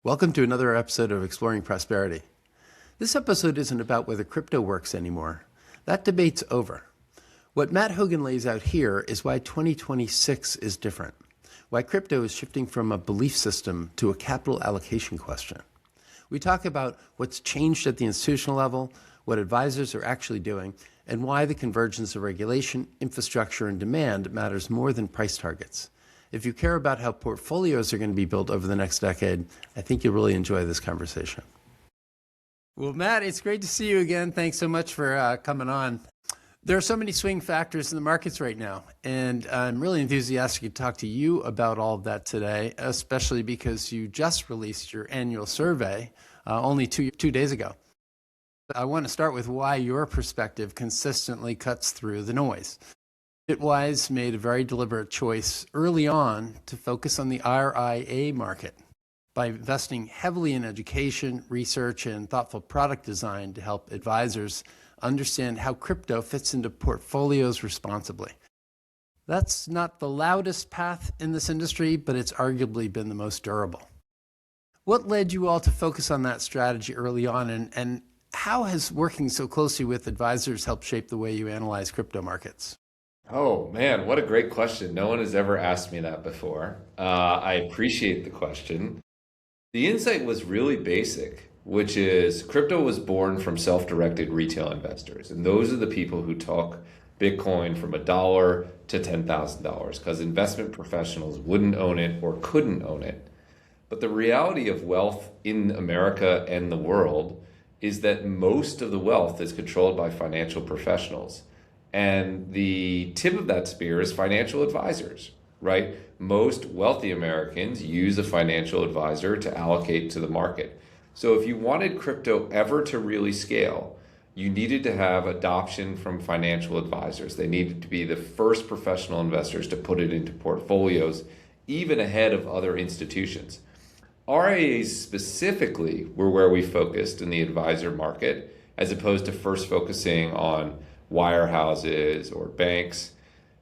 Welcome to another episode of Exploring Prosperity. This episode isn't about whether crypto works anymore. That debate's over. What Matt Hougan lays out here is why 2026 is different, why crypto is shifting from a belief system to a capital allocation question. We talk about what's changed at the institutional level, what advisors are actually doing, and why the convergence of regulation, infrastructure, and demand matters more than price targets. If you care about how portfolios are going to be built over the next decade, I think you'll really enjoy this conversation. Well, Matt, it's great to see you again. Thanks so much for coming on. There are so many swing factors in the markets right now, and I'm really enthusiastic to talk to you about all of that today, especially because you just released your annual survey only two days ago. I want to start with why your perspective consistently cuts through the noise. Bitwise made a very deliberate choice early on to focus on the RIA market by investing heavily in education, research, and thoughtful product design to help advisors understand how crypto fits into portfolios responsibly. That's not the loudest path in this industry, but it's arguably been the most durable. What led you all to focus on that strategy early on, and how has working so closely with advisors helped shape the way you analyze crypto markets? Oh man, what a great question. No one has ever asked me that before. I appreciate the question. The insight was really basic, which is crypto was born from self-directed retail investors. And those are the people who took Bitcoin from $1 to $10,000 because investment professionals wouldn't own it or couldn't own it. But the reality of wealth in America and the world is that most of the wealth is controlled by financial professionals. And the tip of that spear is financial advisors, right? Most wealthy Americans use a financial advisor to allocate to the market. So if you wanted crypto ever to really scale, you needed to have adoption from financial advisors. They needed to be the first professional investors to put it into portfolios, even ahead of other institutions. RIAs specifically were where we focused in the advisor market, as opposed to first focusing on wirehouses or banks,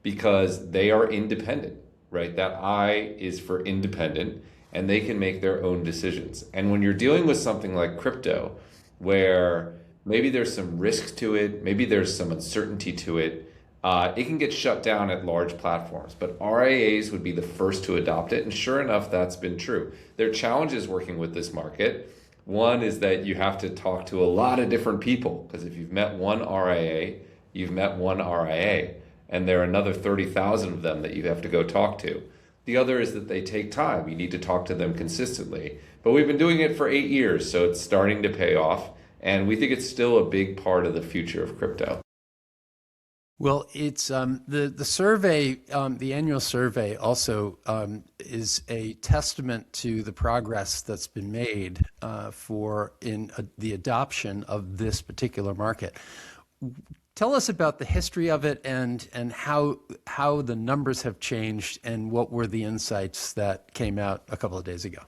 because they are independent, right? That I is for independent, and they can make their own decisions. And when you're dealing with something like crypto, where maybe there's some risk to it, maybe there's some uncertainty to it, it can get shut down at large platforms. But RIAs would be the first to adopt it, and sure enough, that's been true. There are challenges working with this market. One is that you have to talk to a lot of different people, because if you've met one RIA, you've met one RIA, and there are another 30,000 of them that you have to go talk to. The other is that they take time. You need to talk to them consistently. But we've been doing it for 8 years, so it's starting to pay off, and we think it's still a big part of the future of crypto. Well, it's the survey, the annual survey also is a testament to the progress that's been made in the adoption of this particular market. Tell us about the history of it and how the numbers have changed and what were the insights that came out a couple of days ago.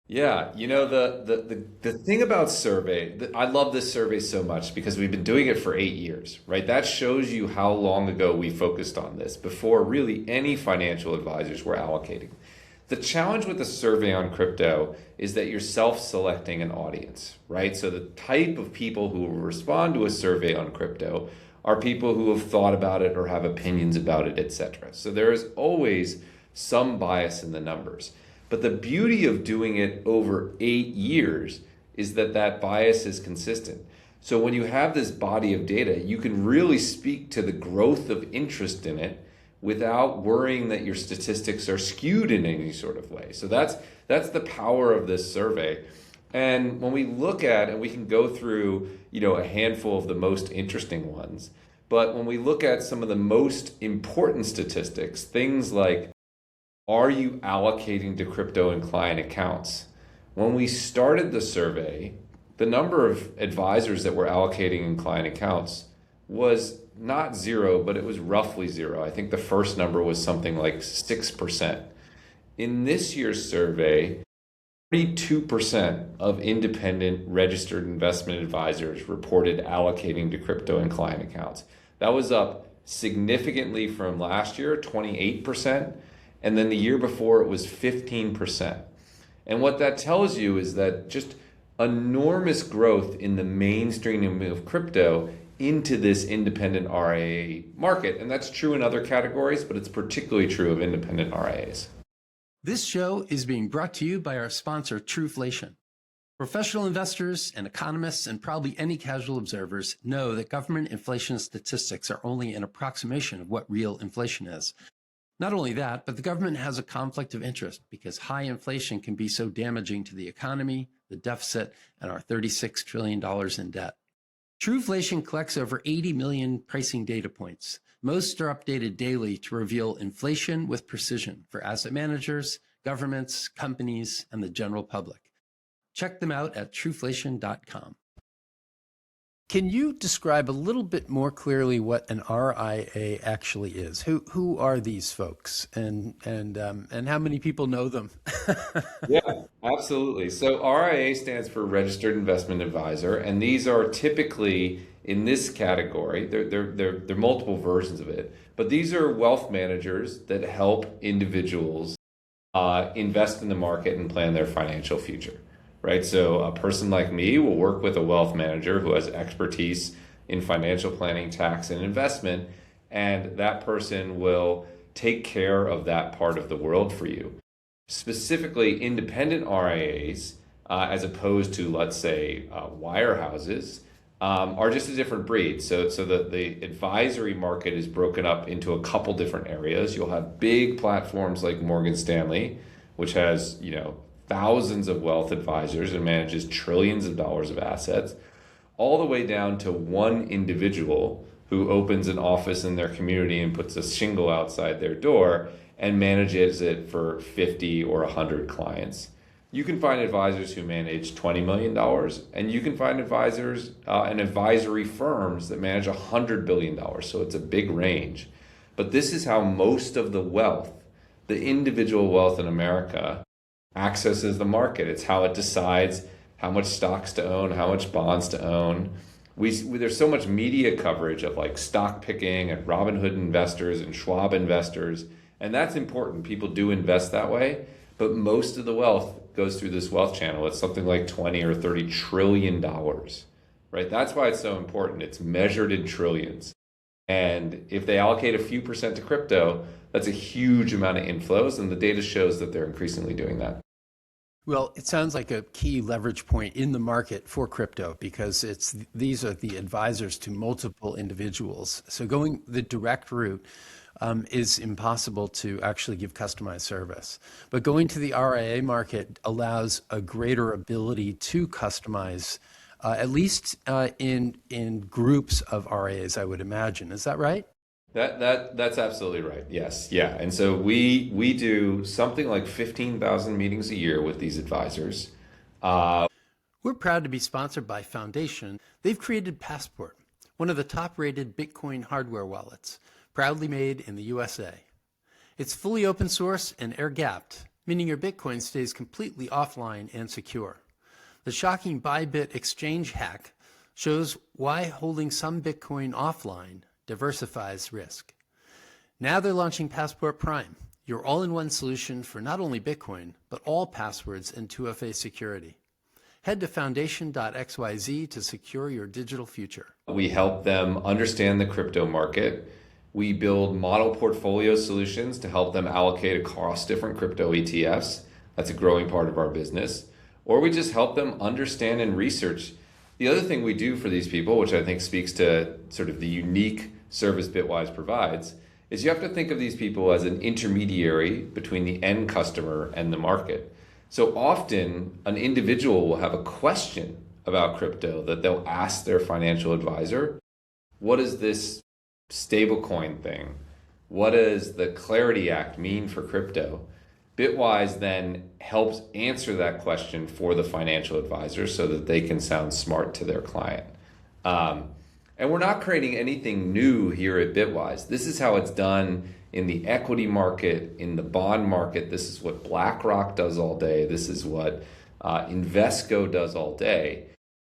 Yeah, the thing about survey, I love this survey so much because we've been doing it for 8 years, right? That shows you how long ago we focused on this before really any financial advisors were allocating. The challenge with the survey on crypto is that you're self-selecting an audience, right? So the type of people who will respond to a survey on crypto are people who have thought about it or have opinions about it, etc. So there is always some bias in the numbers. But the beauty of doing it over 8 years is that that bias is consistent. So when you have this body of data, you can really speak to the growth of interest in it without worrying that your statistics are skewed in any sort of way. So that's the power of this survey. And when we look at, and we can go through, a handful of the most interesting ones, but when we look at some of the most important statistics, things like, are you allocating to crypto in client accounts? When we started the survey, the number of advisors that were allocating in client accounts was not zero, but it was roughly zero. I think the first number was something like 6%. In this year's survey, 42% of independent registered investment advisors reported allocating to crypto in client accounts. That was up significantly from last year, 28%, and then the year before it was 15%. And what that tells you is that just enormous growth in the mainstreaming of crypto into this independent RIA market. And that's true in other categories, but it's particularly true of independent RIAs. This show is being brought to you by our sponsor, Trueflation. Professional investors and economists and probably any casual observers know that government inflation statistics are only an approximation of what real inflation is. Not only that, but the government has a conflict of interest because high inflation can be so damaging to the economy, the deficit, and our $36 trillion in debt. Trueflation collects over 80 million pricing data points. Most are updated daily to reveal inflation with precision for asset managers, governments, companies, and the general public. Check them out at trueflation.com. Can you describe a little bit more clearly what an RIA actually is? Who are these folks, and how many people know them? Yeah, absolutely. So RIA stands for Registered Investment Advisor, and these are typically in this category. There are multiple versions of it, but these are wealth managers that help individuals invest in the market and plan their financial future. Right? So a person like me will work with a wealth manager who has expertise in financial planning, tax, and investment, and that person will take care of that part of the world for you. Specifically, independent RIAs, as opposed to, let's say, wirehouses, are just a different breed. So the advisory market is broken up into a couple different areas. You'll have big platforms like Morgan Stanley, which has, thousands of wealth advisors and manages trillions of dollars of assets, all the way down to one individual who opens an office in their community and puts a shingle outside their door and manages it for 50 or 100 clients. You can find advisors who manage $20 million, and you can find advisors and advisory firms that manage $100 billion. So it's a big range. But this is how most of the wealth, the individual wealth in America, accesses the market. It's how it decides how much stocks to own, how much bonds to own. There's so much media coverage of like stock picking and Robinhood investors and Schwab investors, and that's important. People do invest that way, but most of the wealth goes through this wealth channel. It's something like 20 or 30 trillion dollars, right? That's why it's so important. It's measured in trillions. And if they allocate a few percent to crypto, that's a huge amount of inflows, and the data shows that they're increasingly doing that. Well, it sounds like a key leverage point in the market for crypto because these are the advisors to multiple individuals. So going the direct route is impossible to actually give customized service. But going to the RIA market allows a greater ability to customize, at least in groups of RIAs, I would imagine. Is that right? That's absolutely right. Yes. Yeah. And so we do something like 15,000 meetings a year with these advisors. We're proud to be sponsored by Foundation. They've created Passport, one of the top-rated Bitcoin hardware wallets, proudly made in the USA. It's fully open source and air-gapped, meaning your Bitcoin stays completely offline and secure. The shocking Bybit exchange hack shows why holding some Bitcoin offline diversifies risk. Now they're launching Passport Prime, your all-in-one solution for not only Bitcoin, but all passwords and 2FA security. Head to foundation.xyz to secure your digital future. We help them understand the crypto market. We build model portfolio solutions to help them allocate across different crypto ETFs. That's a growing part of our business. Or we just help them understand and research. The other thing we do for these people, which I think speaks to sort of the unique service Bitwise provides, is you have to think of these people as an intermediary between the end customer and the market. So often an individual will have a question about crypto that they'll ask their financial advisor. What is this stablecoin thing? What does the Clarity Act mean for crypto? Bitwise then helps answer that question for the financial advisor so that they can sound smart to their client. And we're not creating anything new here at Bitwise. This is how it's done in the equity market, in the bond market. This is what BlackRock does all day. This is what Invesco does all day.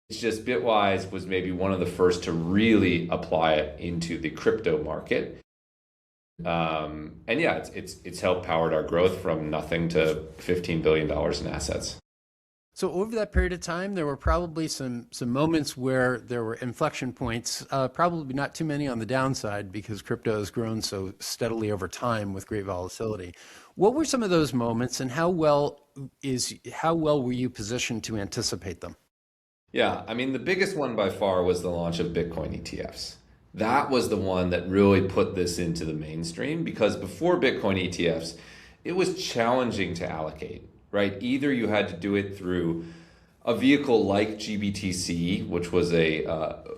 It's just Bitwise was maybe one of the first to really apply it into the crypto market. And yeah, it's helped powered our growth from nothing to $15 billion in assets. So over that period of time, there were probably some moments where there were inflection points, probably not too many on the downside because crypto has grown so steadily over time with great volatility. What were some of those moments, and how well were you positioned to anticipate them? Yeah, I mean, the biggest one by far was the launch of Bitcoin ETFs. That was the one that really put this into the mainstream because before Bitcoin ETFs, it was challenging to allocate, right? Either you had to do it through a vehicle like GBTC, which was a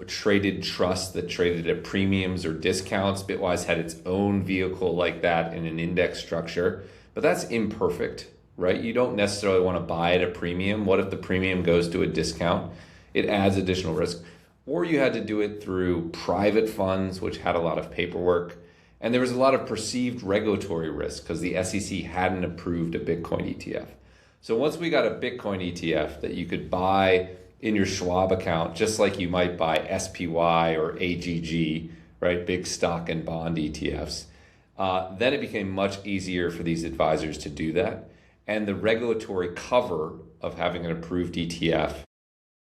traded trust that traded at premiums or discounts. Bitwise had its own vehicle like that in an index structure, but that's imperfect, right? You don't necessarily want to buy at a premium. What if the premium goes to a discount? It adds additional risk. Or you had to do it through private funds, which had a lot of paperwork. And there was a lot of perceived regulatory risk because the SEC hadn't approved a Bitcoin ETF. So once we got a Bitcoin ETF that you could buy in your Schwab account, just like you might buy SPY or AGG, right, big stock and bond ETFs, then it became much easier for these advisors to do that. And the regulatory cover of having an approved ETF,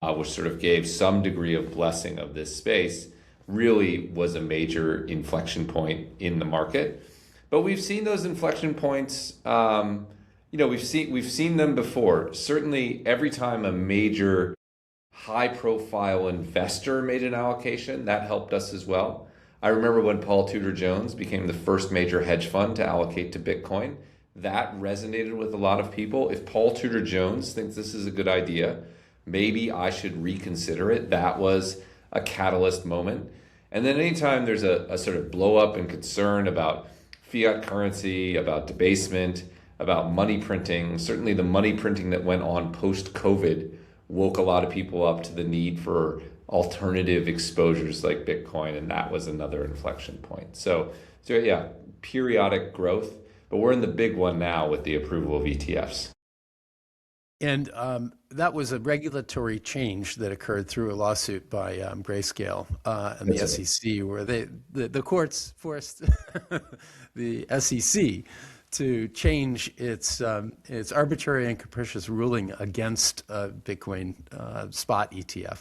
which sort of gave some degree of blessing of this space, really was a major inflection point in the market. But we've seen those inflection points. We've seen them before. Certainly, every time a major high-profile investor made an allocation, that helped us as well. I remember when Paul Tudor Jones became the first major hedge fund to allocate to Bitcoin. That resonated with a lot of people. If Paul Tudor Jones thinks this is a good idea, maybe I should reconsider it. That was a catalyst moment. And then anytime there's a sort of blow up and concern about fiat currency, about debasement, about money printing, certainly the money printing that went on post-COVID woke a lot of people up to the need for alternative exposures like Bitcoin, and that was another inflection point. So yeah, periodic growth, but we're in the big one now with the approval of ETFs. And that was a regulatory change that occurred through a lawsuit by Grayscale and the SEC, where the courts forced the SEC to change its arbitrary and capricious ruling against Bitcoin spot ETF.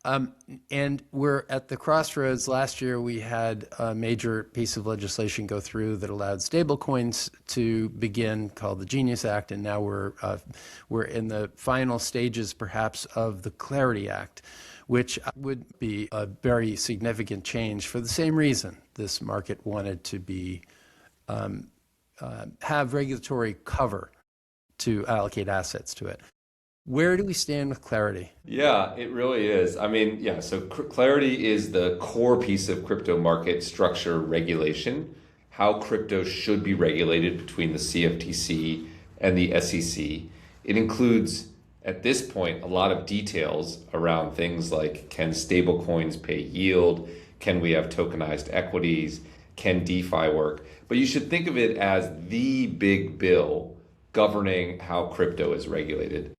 And we're at the crossroads. Last year, we had a major piece of legislation go through that allowed stablecoins to begin, called the Genius Act, and now we're in the final stages, perhaps, of the Clarity Act, which would be a very significant change for the same reason. This market wanted to be have regulatory cover to allocate assets to it. Where do we stand with Clarity? Yeah, it really is. I mean, yeah, so Clarity is the core piece of crypto market structure regulation, how crypto should be regulated between the CFTC and the SEC. It includes, at this point, a lot of details around things like, can stablecoins pay yield? Can we have tokenized equities? Can DeFi work? But you should think of it as the big bill governing how crypto is regulated.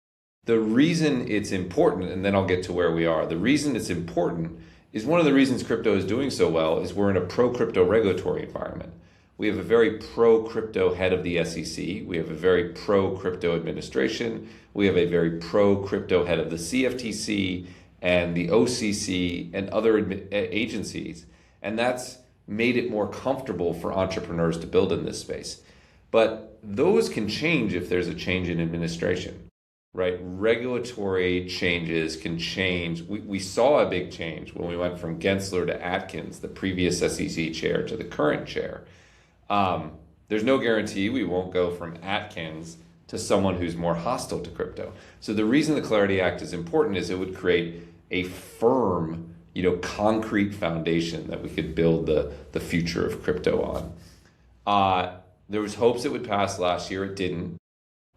The reason it's important, and then I'll get to where we are, the reason it's important is one of the reasons crypto is doing so well is we're in a pro-crypto regulatory environment. We have a very pro-crypto head of the SEC. We have a very pro-crypto administration. We have a very pro-crypto head of the CFTC and the OCC and other agencies. And that's made it more comfortable for entrepreneurs to build in this space. But those can change if there's a change in administration. Right, regulatory changes can change. We saw a big change when we went from Gensler to Atkins, the previous SEC chair, to the current chair. There's no guarantee we won't go from Atkins to someone who's more hostile to crypto. So the reason the Clarity Act is important is it would create a firm, concrete foundation that we could build the future of crypto on. There was hopes it would pass last year. It didn't.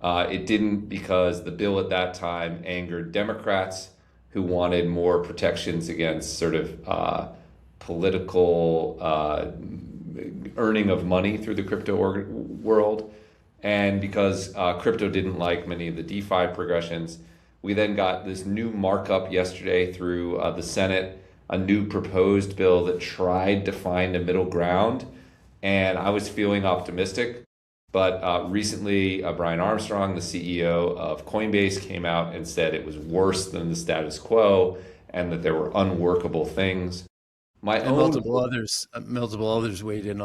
It didn't because the bill at that time angered Democrats who wanted more protections against sort of political earning of money through the crypto world. And because crypto didn't like many of the DeFi progressions, we then got this new markup yesterday through the Senate, a new proposed bill that tried to find a middle ground. and I was feeling optimistic. But recently, Brian Armstrong, the CEO of Coinbase, came out and said it was worse than the status quo and that there were unworkable things. My And own multiple others weighed in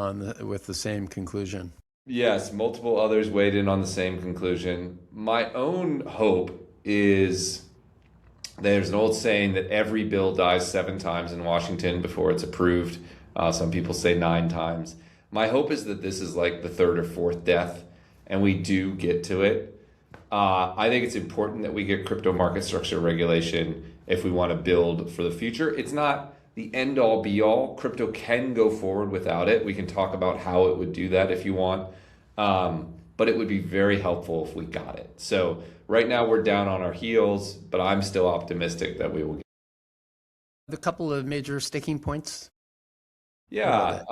with the same conclusion. Yes, multiple others weighed in on the same conclusion. My own hope is there's an old saying that every bill dies 7 times in Washington before it's approved. Some people say 9 times. My hope is that this is like the third or fourth death, and we do get to it. I think it's important that we get crypto market structure regulation if we want to build for the future. It's not the end all be all. Crypto can go forward without it. We can talk about how it would do that if you want. But it would be very helpful if we got it. So right now we're down on our heels, but I'm still optimistic that we will get The couple of major sticking points. Yeah.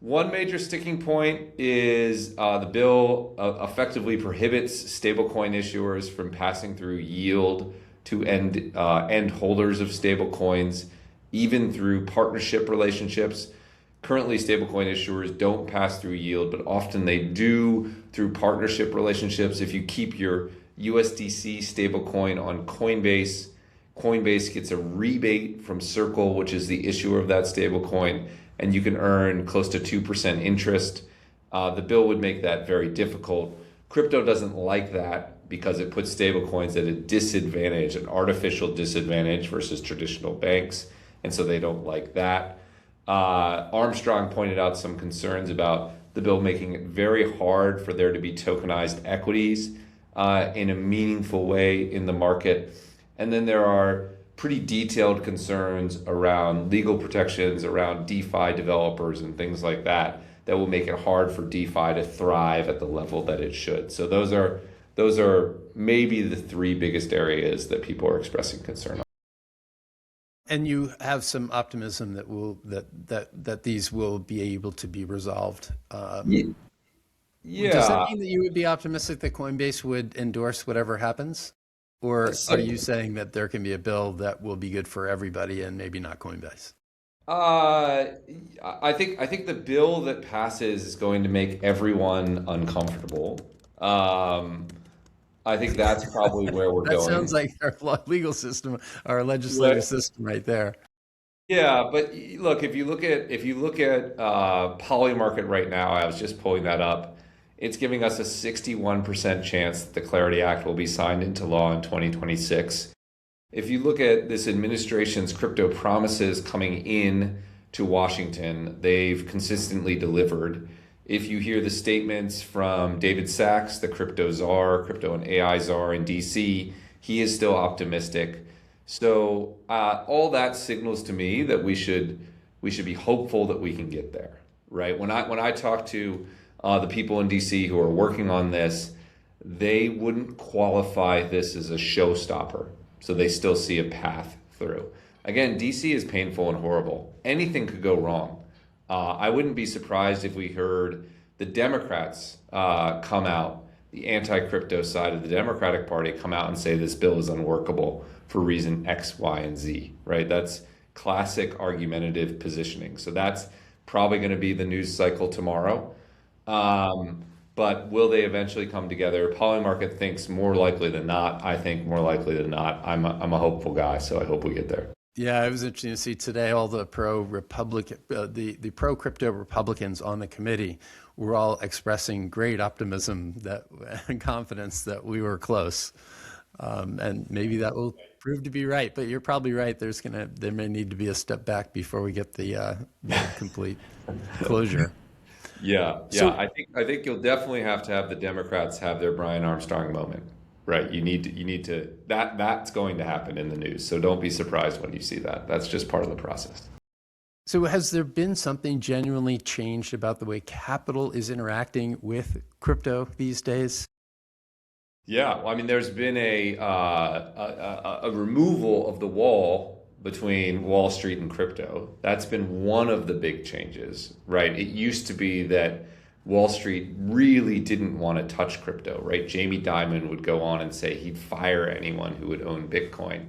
One major sticking point is the bill effectively prohibits stablecoin issuers from passing through yield to end holders of stablecoins, even through partnership relationships. Currently, stablecoin issuers don't pass through yield, but often they do through partnership relationships. If you keep your USDC stablecoin on Coinbase, Coinbase gets a rebate from Circle, which is the issuer of that stablecoin, and you can earn close to 2% interest. The bill would make that very difficult. Crypto doesn't like that because it puts stablecoins at a disadvantage, an artificial disadvantage versus traditional banks, and so they don't like that. Armstrong pointed out some concerns about the bill making it very hard for there to be tokenized equities in a meaningful way in the market. And then there are pretty detailed concerns around legal protections, around DeFi developers and things like that, that will make it hard for DeFi to thrive at the level that it should. So those are maybe the 3 biggest areas that people are expressing concern on. And you have some optimism that these will be able to be resolved. Yeah. Does that mean that you would be optimistic that Coinbase would endorse whatever happens? Or are you saying that there can be a bill that will be good for everybody and maybe not Coinbase? I think the bill that passes is going to make everyone uncomfortable. I think that's probably where we're That going. sounds like our legal system, our legislative system right there. Yeah, but look, if you look at Polymarket right now, I was just pulling that up. It's giving us a 61% chance that the Clarity Act will be signed into law in 2026. If you look at this administration's crypto promises coming in to Washington, they've consistently delivered. If you hear the statements from David Sachs, the crypto czar, crypto and AI czar in DC, he is still optimistic. So all that signals to me that we should be hopeful that we can get there, right? When I talk to the people in DC who are working on this, they wouldn't qualify this as a showstopper. So they still see a path through. Again, DC is painful and horrible. Anything could go wrong. I wouldn't be surprised if we heard the Democrats come out, the anti-crypto side of the Democratic Party come out and say this bill is unworkable for reason X, Y, and Z, right? That's classic argumentative positioning. So that's probably going to be the news cycle tomorrow. But will they eventually come together? Polymarket thinks more likely than not. I think more likely than not. I'm a hopeful guy, so I hope we get there. Yeah, it was interesting to see today all the the pro crypto Republicans on the committee were all expressing great optimism and confidence that we were close, and maybe that will prove to be right. But you're probably right. There may need to be a step back before we get the complete closure. Yeah. So, I think you'll definitely have to have the Democrats have their Brian Armstrong moment, right? You need to that's going to happen in the news. So don't be surprised when you see that. That's just part of the process. So has there been something genuinely changed about the way capital is interacting with crypto these days? Yeah, well, I mean, there's been a removal of the wall between Wall Street and crypto. That's been one of the big changes, right? It used to be that Wall Street really didn't want to touch crypto, right? Jamie Dimon would go on and say he'd fire anyone who would own Bitcoin.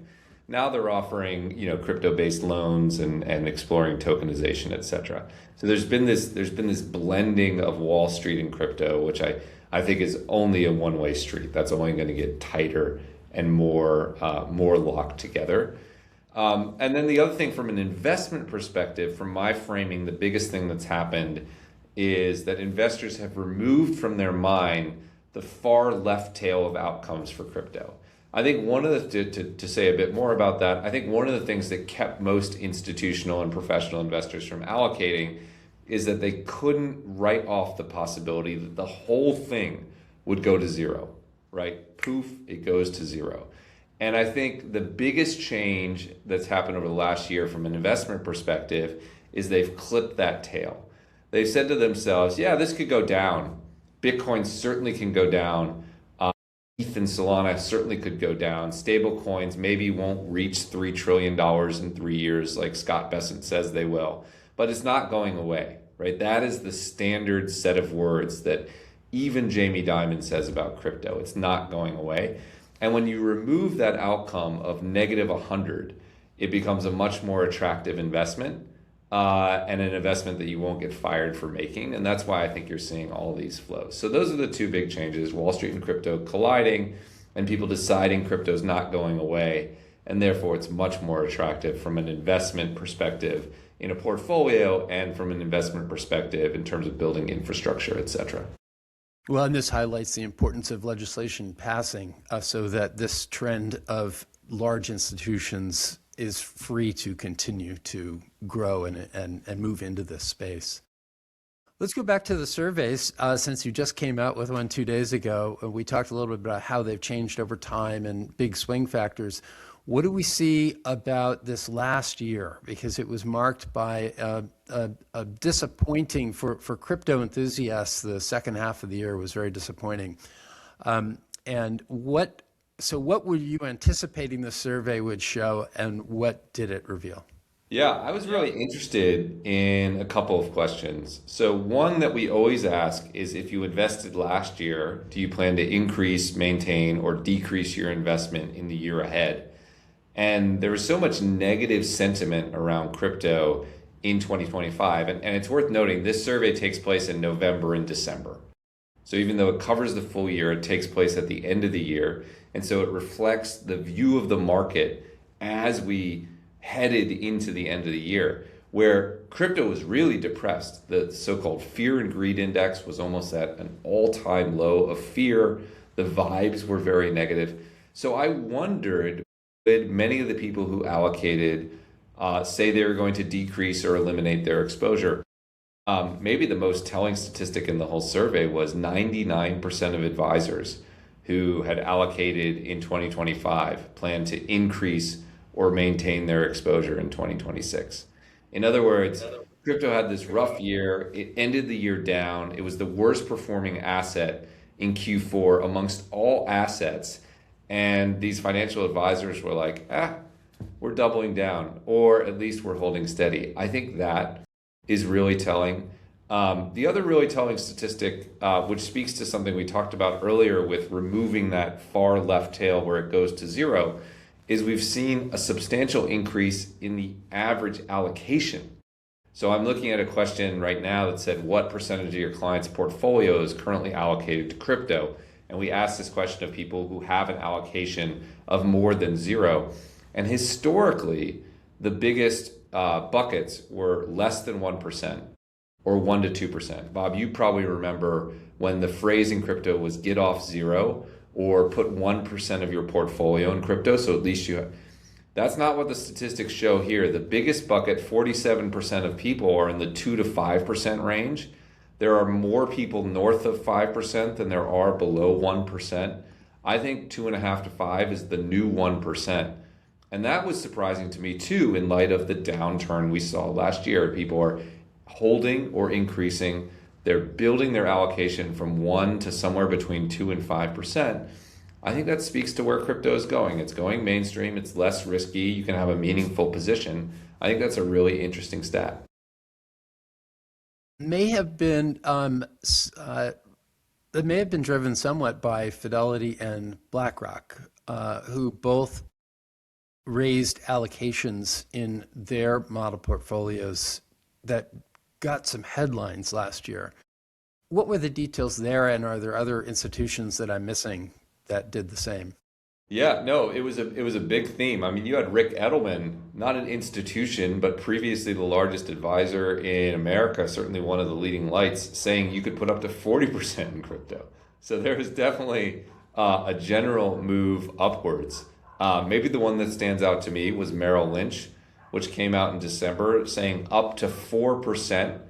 Now they're offering, crypto-based loans and exploring tokenization, et cetera. So there's been this blending of Wall Street and crypto, which I think is only a one-way street. That's only going to get tighter and more locked together. And then the other thing from an investment perspective, from my framing, the biggest thing that's happened is that investors have removed from their mind the far left tail of outcomes for crypto. I think one of the, to say a bit more about that, I think one of the things that kept most institutional and professional investors from allocating is that they couldn't write off the possibility that the whole thing would go to zero, right? Poof, it goes to zero. And I think the biggest change that's happened over the last year from an investment perspective is they've clipped that tail. They've said to themselves, yeah, this could go down. Bitcoin certainly can go down. ETH and Solana certainly could go down. Stable coins maybe won't reach $3 trillion in 3 years like Scott Bessent says they will. But it's not going away, right? That is the standard set of words that even Jamie Dimon says about crypto. It's not going away. And when you remove that outcome of negative 100, it becomes a much more attractive investment and an investment that you won't get fired for making. And that's why I think you're seeing all these flows. So those are the two big changes, Wall Street and crypto colliding and people deciding crypto is not going away. And therefore, it's much more attractive from an investment perspective in a portfolio and from an investment perspective in terms of building infrastructure, et cetera. Well, and this highlights the importance of legislation passing so that this trend of large institutions is free to continue to grow and move into this space. Let's go back to the surveys. Since you just came out with one 2 days ago, we talked a little bit about how they've changed over time and big swing factors. What do we see about this last year? Because it was marked by a disappointing, for crypto enthusiasts, the second half of the year was very disappointing. And what were you anticipating the survey would show, and what did it reveal? Yeah, I was really interested in a couple of questions. So one that we always ask is, if you invested last year, do you plan to increase, maintain, or decrease your investment in the year ahead? And there was so much negative sentiment around crypto in 2025. And it's worth noting, this survey takes place in November and December. So even though it covers the full year, it takes place at the end of the year. And so it reflects the view of the market as we headed into the end of the year, where crypto was really depressed. The so-called fear and greed index was almost at an all-time low of fear. The vibes were very negative. So I wondered, would many of the people who allocated say they were going to decrease or eliminate their exposure? Maybe the most telling statistic in the whole survey was 99% of advisors who had allocated in 2025 plan to increase or maintain their exposure in 2026. In other words, crypto had this rough year. It ended the year down. It was the worst performing asset in Q4 amongst all assets. And these financial advisors were like, we're doubling down, or at least we're holding steady. I think that is really telling. The other really telling statistic, which speaks to something we talked about earlier with removing that far left tail where it goes to zero, is we've seen a substantial increase in the average allocation. So I'm looking at a question right now that said, what percentage of your clients' portfolio is currently allocated to crypto? And we asked this question of people who have an allocation of more than zero. And historically, the biggest buckets were less than 1% or 1% to 2%. Bob, you probably remember when the phrase in crypto was get off zero, or put 1% of your portfolio in crypto, so at least you have. That's not what the statistics show here. The biggest bucket, 47% of people, are in the 2 to 5% range. There are more people north of 5% than there are below 1%. I think 2.5 to 5 is the new 1%. And that was surprising to me too, in light of the downturn we saw last year. People are holding or increasing. They're building their allocation from 1 to somewhere between 2 and 5%. I think that speaks to where crypto is going. It's going mainstream. It's less risky. You can have a meaningful position. I think that's a really interesting stat. May have been it may have been driven somewhat by Fidelity and BlackRock, who both raised allocations in their model portfolios that got some headlines last year. What were the details there, and are there other institutions that I'm missing that did the same? Yeah, no, it was a big theme. I mean, you had Rick Edelman, not an institution, but previously the largest advisor in America, certainly one of the leading lights, saying you could put up to 40% in crypto. So there was definitely a general move upwards. Maybe the one that stands out to me was Merrill Lynch, which came out in December saying up to 4%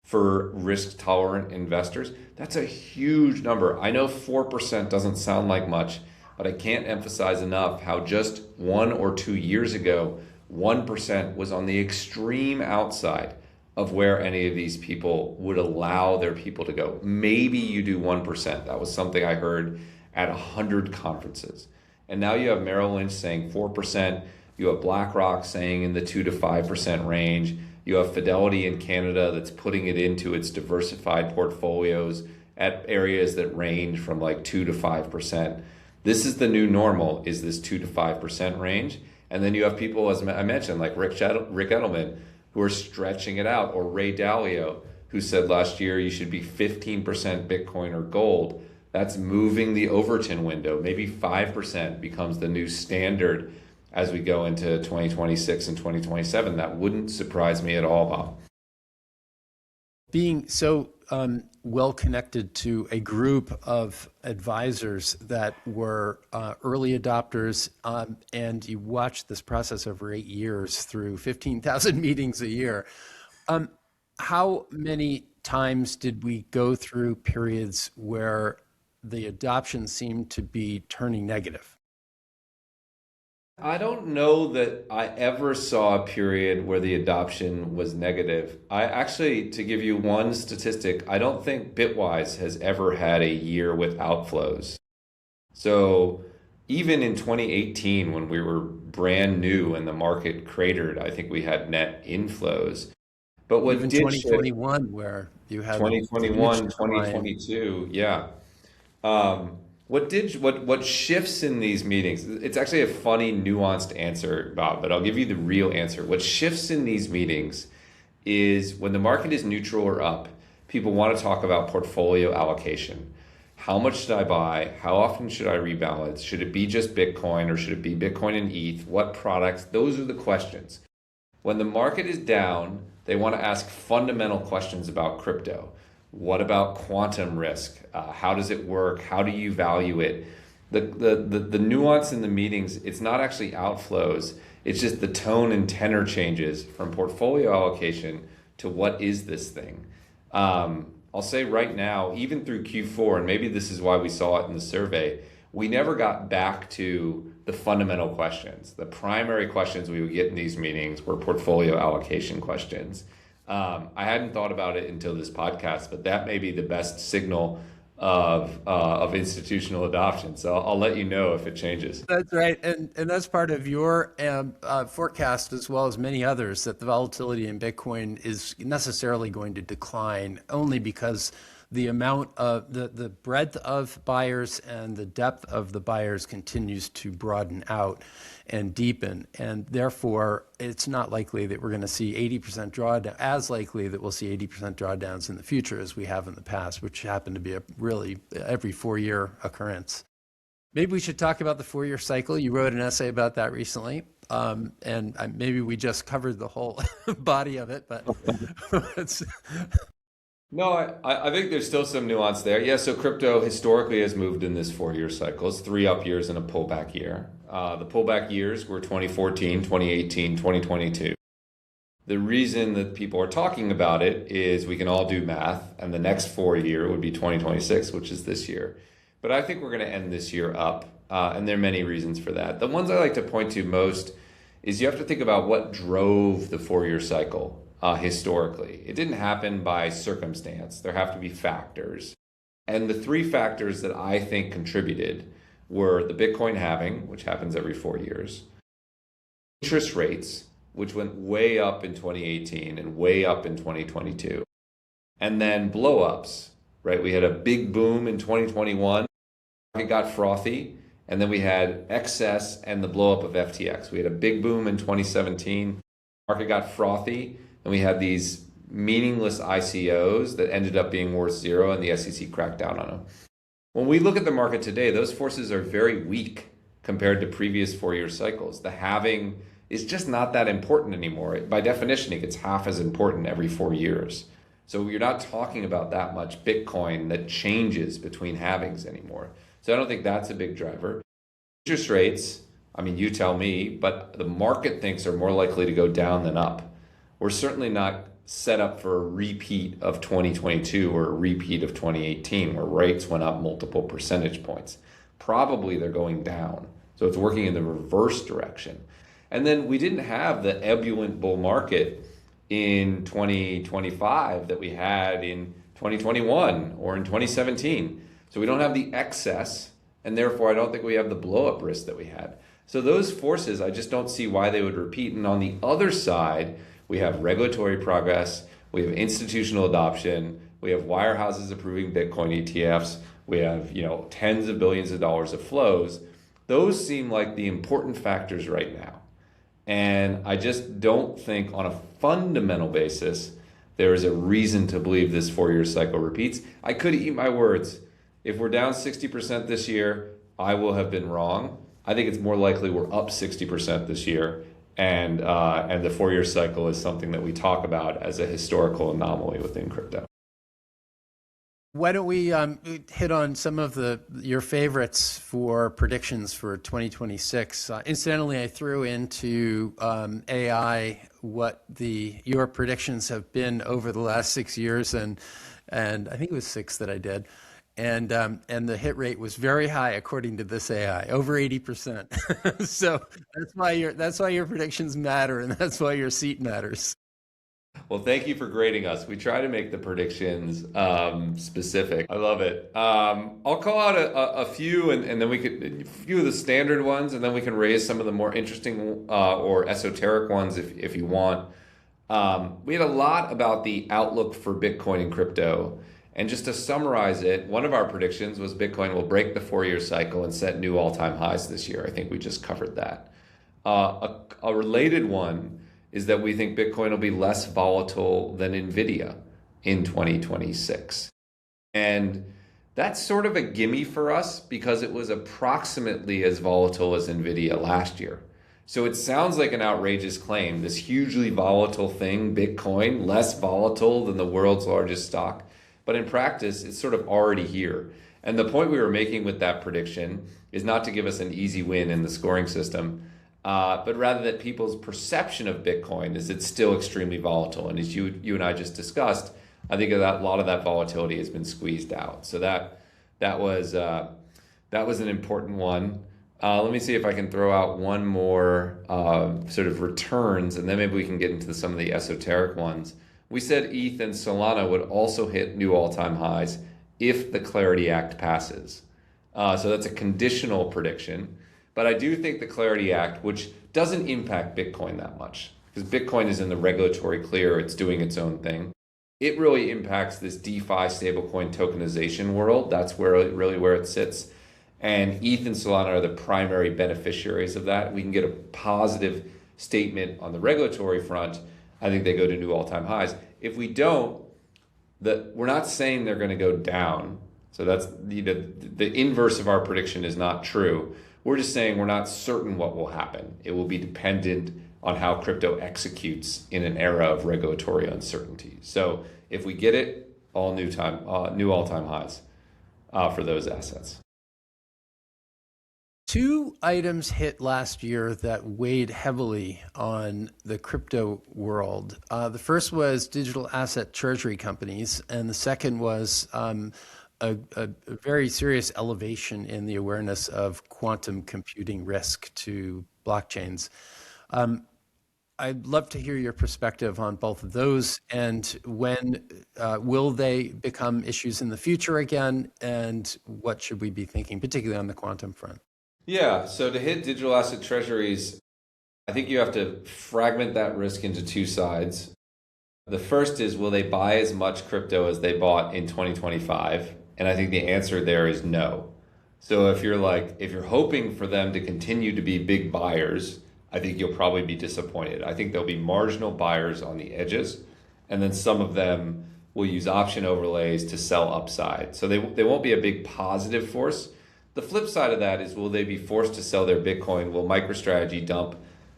for risk tolerant investors. That's a huge number. I know 4% doesn't sound like much, but I can't emphasize enough how just 1 or 2 years ago, 1% was on the extreme outside of where any of these people would allow their people to go. Maybe you do 1%. That was something I heard at 100 conferences. And now you have Merrill Lynch saying 4%. You have BlackRock saying in the 2 to 5% range. You have Fidelity in Canada that's putting it into its diversified portfolios at areas that range from like 2 to 5%. This is the new normal, is this 2 to 5% range. And then you have people, as I mentioned, like Rick Edelman, who are stretching it out, or Ray Dalio, who said last year you should be 15% Bitcoin or gold. That's moving the Overton window. Maybe 5% becomes the new standard as we go into 2026 and 2027. That wouldn't surprise me at all, Bob. Being so well connected to a group of advisors that were early adopters, and you watched this process over 8 years through 15,000 meetings a year. How many times did we go through periods where the adoption seemed to be turning negative? I don't know that I ever saw a period where the adoption was negative. I actually, to give you one statistic, I don't think Bitwise has ever had a year with outflows. So even in 2018, when we were brand new and the market cratered, I think we had net inflows. But what Even did shift, 2021, where you had the huge 2021, decline. 2022, yeah. What shifts in these meetings? It's actually a funny, nuanced answer, Bob, but I'll give you the real answer. What shifts in these meetings is when the market is neutral or up, people want to talk about portfolio allocation. How much should I buy? How often should I rebalance? Should it be just Bitcoin or should it be Bitcoin and ETH? What products? Those are the questions. When the market is down, they want to ask fundamental questions about crypto. What about quantum risk? How does it work? How do you value it? The nuance in the meetings, it's not actually outflows. It's just the tone and tenor changes from portfolio allocation to what is this thing. I'll say right now, even through Q4, and maybe this is why we saw it in the survey, we never got back to the fundamental questions. The primary questions we would get in these meetings were portfolio allocation questions. I hadn't thought about it until this podcast, but that may be the best signal of institutional adoption. So I'll let you know if it changes. That's right. And that's part of your forecast, as well as many others, that the volatility in Bitcoin is necessarily going to decline only because the amount of the breadth of buyers and the depth of the buyers continues to broaden out and deepen. And therefore, it's not likely that we're going to see 80% drawdown, as likely that we'll see 80% drawdowns in the future as we have in the past, which happen to be a really every 4-year occurrence. Maybe we should talk about the 4-year cycle. You wrote an essay about that recently. And maybe we just covered the whole body of it, but it's... No, I think there's still some nuance there. Yeah, so crypto historically has moved in this 4-year cycle. It's 3 up years and a pullback year. The pullback years were 2014, 2018, 2022. The reason that people are talking about it is we can all do math, and the next 4-year would be 2026, which is this year. But I think we're going to end this year up, and there are many reasons for that. The ones I like to point to most is you have to think about what drove the 4-year cycle. Historically. It didn't happen by circumstance. There have to be factors. And the 3 factors that I think contributed were the Bitcoin halving, which happens every 4 years, interest rates, which went way up in 2018 and way up in 2022, and then blow-ups, right? We had a big boom in 2021. It got frothy, And then we had excess and the blow up of FTX. We had a big boom in 2017. Market got frothy, and we had these meaningless ICOs that ended up being worth zero, and the SEC cracked down on them. When we look at the market today, those forces are very weak compared to previous 4-year cycles. The halving is just not that important anymore. By definition, it gets half as important every 4 years. So you're not talking about that much Bitcoin that changes between halvings anymore. So I don't think that's a big driver. Interest rates, I mean, you tell me, but the market thinks are more likely to go down than up. We're certainly not set up for a repeat of 2022 or a repeat of 2018 where rates went up multiple percentage points. Probably they're going down. So it's working in the reverse direction. And then we didn't have the ebullient bull market in 2025 that we had in 2021 or in 2017. So we don't have the excess, and therefore I don't think we have the blow-up risk that we had. So those forces, I just don't see why they would repeat. And on the other side, we have regulatory progress, we have institutional adoption, we have wirehouses approving Bitcoin ETFs, we have tens of billions of dollars of flows. Those seem like the important factors right now. And I just don't think on a fundamental basis there is a reason to believe this 4-year cycle repeats. I could eat my words. If we're down 60% this year, I will have been wrong. I think it's more likely we're up 60% this year. And the 4-year cycle is something that we talk about as a historical anomaly within crypto. Why don't we hit on some of your favorites for predictions for 2026? Incidentally, I threw into AI what your predictions have been over the last 6 years, and I think it was 6 that I did. And the hit rate was very high according to this AI, over 80%. So that's why your predictions matter, and that's why your seat matters. Well, thank you for grading us. We try to make the predictions specific. I love it. I'll call out a few, and then a few of the standard ones, and then we can raise some of the more interesting or esoteric ones if you want. We had a lot about the outlook for Bitcoin and crypto. And just to summarize it, one of our predictions was Bitcoin will break the 4-year cycle and set new all-time highs this year. I think we just covered that. A related one is that we think Bitcoin will be less volatile than NVIDIA in 2026. And that's sort of a gimme for us because it was approximately as volatile as NVIDIA last year. So it sounds like an outrageous claim, this hugely volatile thing, Bitcoin, less volatile than the world's largest stock. But in practice, it's sort of already here. And the point we were making with that prediction is not to give us an easy win in the scoring system, but rather that people's perception of Bitcoin is it's still extremely volatile. And as you and I just discussed, I think a lot of that volatility has been squeezed out. So that was an important one. Let me see if I can throw out one more sort of returns, and then maybe we can get into some of the esoteric ones. We said ETH and Solana would also hit new all-time highs if the Clarity Act passes. So that's a conditional prediction. But I do think the Clarity Act, which doesn't impact Bitcoin that much, because Bitcoin is in the regulatory clear, it's doing its own thing. It really impacts this DeFi stablecoin tokenization world. That's where it sits. And ETH and Solana are the primary beneficiaries of that. We can get a positive statement on the regulatory front. I think they go to new all-time highs. If we don't, we're not saying they're going to go down. So that's the inverse of our prediction is not true. We're just saying we're not certain what will happen. It will be dependent on how crypto executes in an era of regulatory uncertainty. So if we get it, new all-time highs for those assets. 2 items hit last year that weighed heavily on the crypto world. The first was digital asset treasury companies, and the second was a very serious elevation in the awareness of quantum computing risk to blockchains. I'd love to hear your perspective on both of those, and when will they become issues in the future again, and what should we be thinking, particularly on the quantum front? Yeah, so to hit digital asset treasuries, I think you have to fragment that risk into 2 sides. The first is, will they buy as much crypto as they bought in 2025? And I think the answer there is no. So if you're hoping for them to continue to be big buyers, I think you'll probably be disappointed. I think there'll be marginal buyers on the edges, and then some of them will use option overlays to sell upside. So they won't be a big positive force. The flip side of that is, will they be forced to sell their Bitcoin? Will MicroStrategy dump,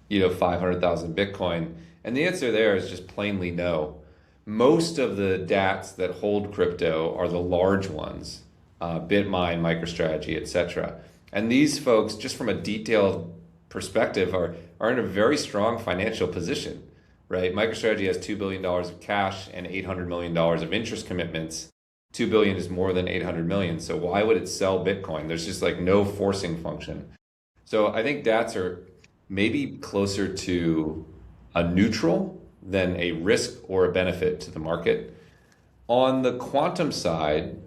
500,000 Bitcoin? And the answer there is just plainly no. Most of the DATs that hold crypto are the large ones, Bitmine, MicroStrategy, etc. And these folks, just from a detailed perspective, are in a very strong financial position, right? MicroStrategy has $2 billion of cash and $800 million of interest commitments. 2 billion is more than 800 million. So why would it sell Bitcoin? There's just like no forcing function. So I think DATs are maybe closer to a neutral than a risk or a benefit to the market. On the quantum side,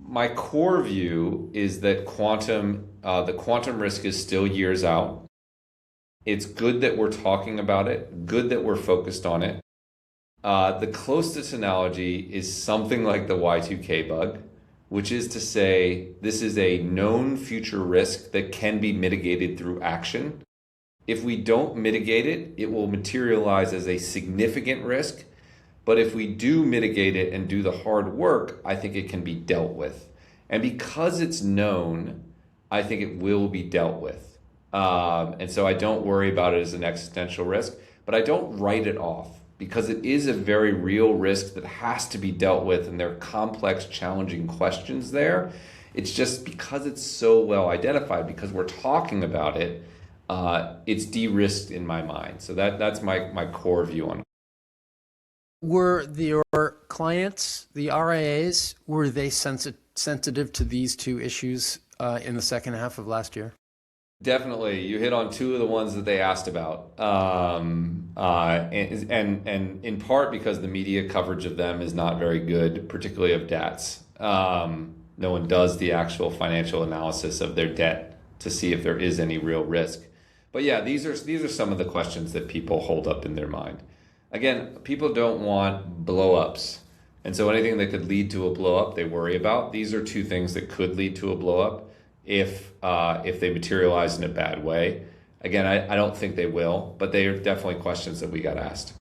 my core view is that the quantum risk is still years out. It's good that we're talking about it, good that we're focused on it. The closest analogy is something like the Y2K bug, which is to say this is a known future risk that can be mitigated through action. If we don't mitigate it, it will materialize as a significant risk. But if we do mitigate it and do the hard work, I think it can be dealt with. And because it's known, I think it will be dealt with. And so I don't worry about it as an existential risk, but I don't write it off, because it is a very real risk that has to be dealt with, and there are complex, challenging questions there. It's just because it's so well identified, because we're talking about it, it's de-risked in my mind. So that's my core view on it. Were your clients, the RIAs, were they sensitive to these two issues in the second half of last year? Definitely, you hit on two of the ones that they asked about, and in part because the media coverage of them is not very good, particularly of DATs. No one does the actual financial analysis of their debt to see if there is any real risk. But yeah, these are some of the questions that people hold up in their mind. Again, people don't want blow-ups, and so anything that could lead to a blow-up, they worry about. These are two things that could lead to a blow-up if they materialize in a bad way. Again, I don't think they will, but they are definitely questions that we got asked.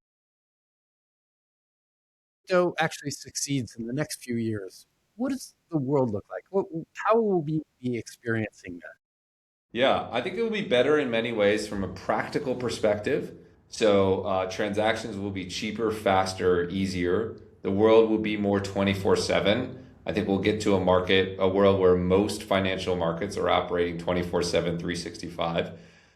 So actually succeeds in the next few years. What does the world look like? How will we be experiencing that? Yeah, I think it will be better in many ways from a practical perspective. So transactions will be cheaper, faster, easier. The world will be more 24/7. I think we'll get to a world where most financial markets are operating 24/7, 365.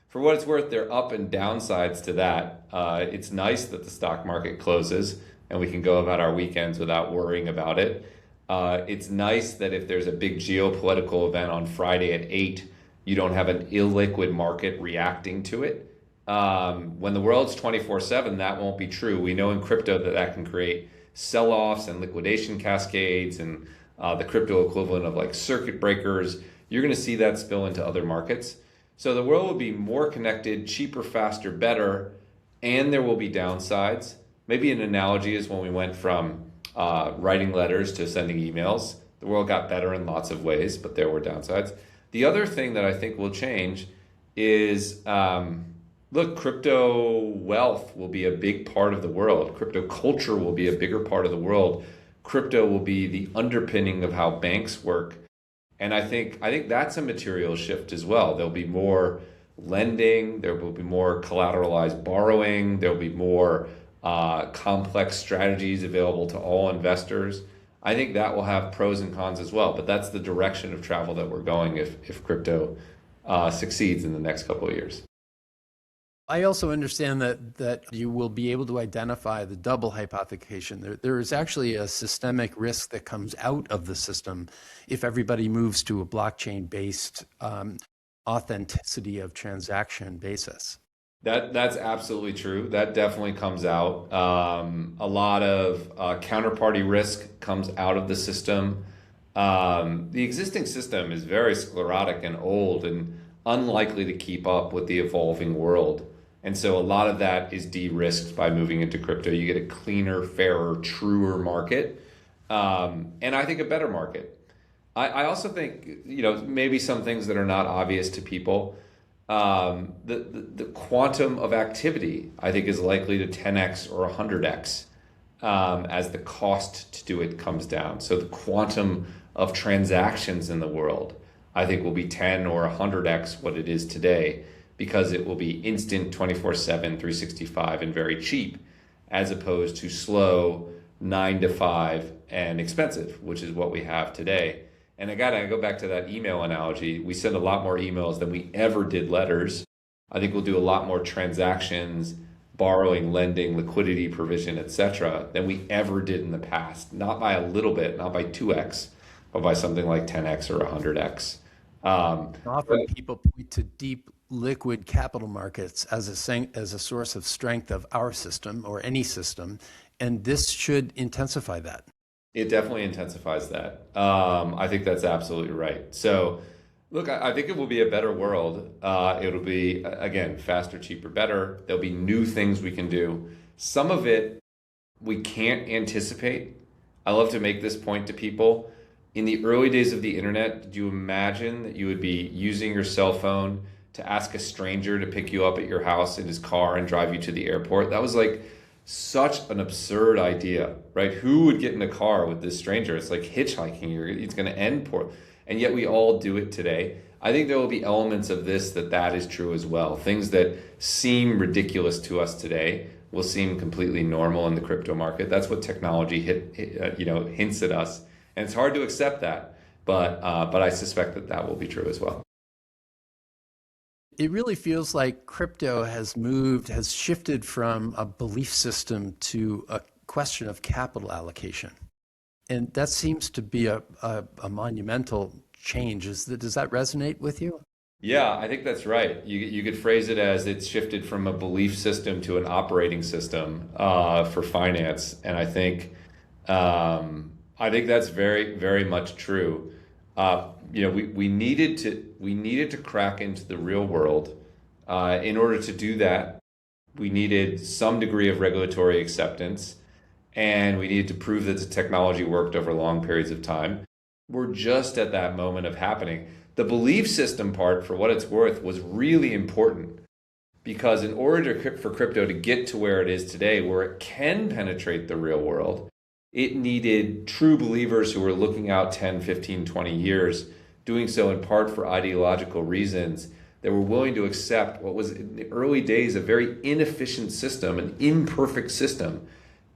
For what it's worth, there are up and downsides to that. It's nice that the stock market closes and we can go about our weekends without worrying about it. It's nice that if there's a big geopolitical event on Friday at 8, you don't have an illiquid market reacting to it. When the world's 24/7, that won't be true. We know in crypto that can create sell-offs and liquidation cascades and the crypto equivalent of like circuit breakers. You're going to see that spill into other markets. So the world will be more connected, cheaper, faster, better, and there will be downsides. Maybe an analogy is when we went from writing letters to sending emails. The world got better in lots of ways, but there were downsides. The other thing that I think will change is, look, crypto wealth will be a big part of the world. Crypto culture will be a bigger part of the world. Crypto will be the underpinning of how banks work. And I think that's a material shift as well. There'll be more lending, there will be more collateralized borrowing, there'll be more complex strategies available to all investors. I think that will have pros and cons as well, but that's the direction of travel that we're going if crypto succeeds in the next couple of years. I also understand that you will be able to identify the double hypothecation. There is actually a systemic risk that comes out of the system if everybody moves to a blockchain-based authenticity of transaction basis. That's absolutely true. That definitely comes out. A lot of counterparty risk comes out of the system. The existing system is very sclerotic and old and unlikely to keep up with the evolving world. And so a lot of that is de-risked by moving into crypto. You get a cleaner, fairer, truer market, and I think a better market. I also think, maybe some things that are not obvious to people. The quantum of activity, I think, is likely to 10x or 100x as the cost to do it comes down. So the quantum of transactions in the world, I think, will be 10 or 100x what it is today, because it will be instant 24/7, 365, and very cheap, as opposed to slow 9 to 5 and expensive, which is what we have today. And I gotta go back to that email analogy. We send a lot more emails than we ever did letters. I think we'll do a lot more transactions, borrowing, lending, liquidity provision, etc., than we ever did in the past. Not by a little bit, not by 2x, but by something like 10x or 100x. Often people point to deep liquid capital markets as a source of strength of our system or any system, and this should intensify that. It definitely intensifies that. I think that's absolutely right. So, look, I think it will be a better world. It'll be, again, faster, cheaper, better. There'll be new things we can do. Some of it we can't anticipate. I love to make this point to people. In the early days of the internet, did you imagine that you would be using your cell phone to ask a stranger to pick you up at your house in his car and drive you to the airport? That was like such an absurd idea, right? Who would get in a car with this stranger? It's like hitchhiking. It's going to end poor. And yet we all do it today. I think there will be elements of this that is true as well. Things that seem ridiculous to us today will seem completely normal in the crypto market. That's what technology hints at us. And it's hard to accept that, but I suspect that will be true as well. It really feels like crypto has shifted from a belief system to a question of capital allocation. And that seems to be a monumental change. Does that resonate with you? Yeah, I think that's right. You could phrase it as it's shifted from a belief system to an operating system for finance. And I think that's very, very much true. We needed to crack into the real world. In order to do that, we needed some degree of regulatory acceptance, and we needed to prove that the technology worked over long periods of time. We're just at that moment of happening. The belief system part, for what it's worth, was really important, because in order for crypto to get to where it is today, where it can penetrate the real world, it needed true believers who were looking out 10, 15, 20 years, doing so in part for ideological reasons, that were willing to accept what was in the early days a very inefficient system, an imperfect system,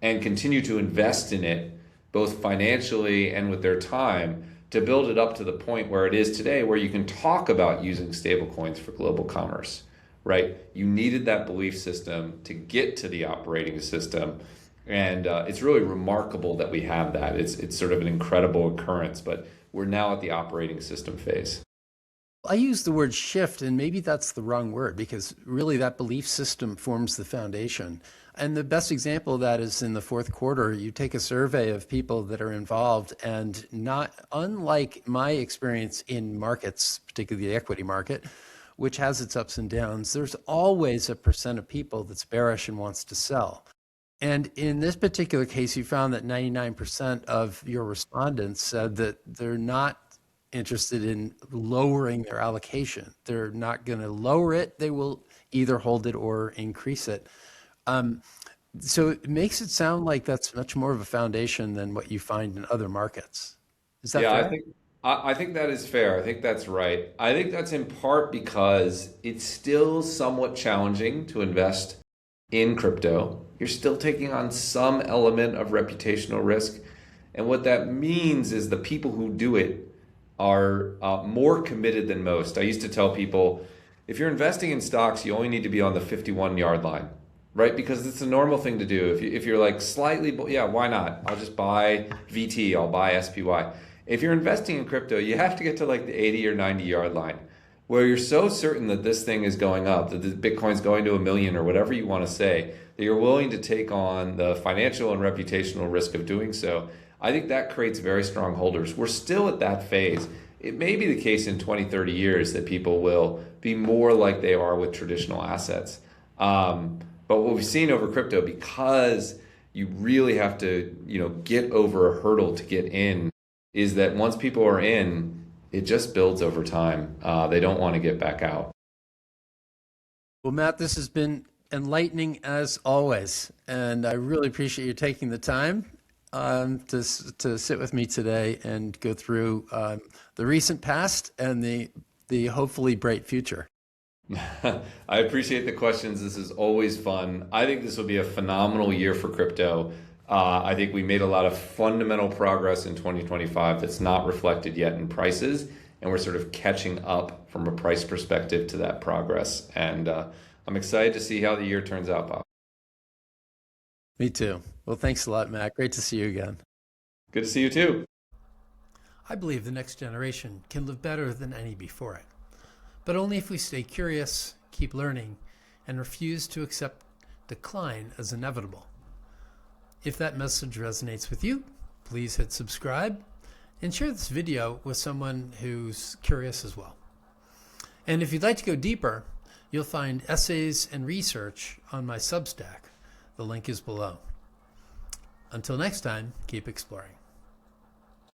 and continue to invest in it, both financially and with their time, to build it up to the point where it is today, where you can talk about using stablecoins for global commerce, right? You needed that belief system to get to the operating system. And it's really remarkable that we have that. It's sort of an incredible occurrence, but we're now at the operating system phase. I use the word shift, and maybe that's the wrong word, because really that belief system forms the foundation. And the best example of that is in the fourth quarter. You take a survey of people that are involved, and not unlike my experience in markets, particularly the equity market, which has its ups and downs, there's always a percent of people that's bearish and wants to sell. And in this particular case, you found that 99% of your respondents said that they're not interested in lowering their allocation. They're not going to lower it. They will either hold it or increase it. So it makes it sound like that's much more of a foundation than what you find in other markets. Is that fair? I think that is fair. I think that's right. I think that's in part because it's still somewhat challenging to invest in crypto. You're still taking on some element of reputational risk. And what that means is the people who do it are more committed than most. I used to tell people, if you're investing in stocks, you only need to be on the 51-yard line, right? Because it's a normal thing to do. If you're like slightly, yeah, why not? I'll just buy VT, I'll buy SPY. If you're investing in crypto, you have to get to like the 80 or 90-yard line, where you're so certain that this thing is going up, that the Bitcoin's going to 1 million or whatever you want to say, that you're willing to take on the financial and reputational risk of doing so. I think that creates very strong holders. We're still at that phase. It may be the case in 20, 30 years that people will be more like they are with traditional assets. But what we've seen over crypto, because you really have to, get over a hurdle to get in, is that once people are in, it just builds over time. They don't want to get back out. Well, Matt, this has been enlightening as always, and I really appreciate you taking the time to sit with me today and go through the recent past and the hopefully bright future. I appreciate the questions. This is always fun. I think this will be a phenomenal year for crypto. I think we made a lot of fundamental progress in 2025 that's not reflected yet in prices, and we're sort of catching up from a price perspective to that progress. And I'm excited to see how the year turns out, Bob. Me too. Well, thanks a lot, Matt. Great to see you again. Good to see you too. I believe the next generation can live better than any before it, but only if we stay curious, keep learning, and refuse to accept decline as inevitable. If that message resonates with you, please hit subscribe and share this video with someone who's curious as well. And if you'd like to go deeper, you'll find essays and research on my Substack. The link is below. Until next time, keep exploring.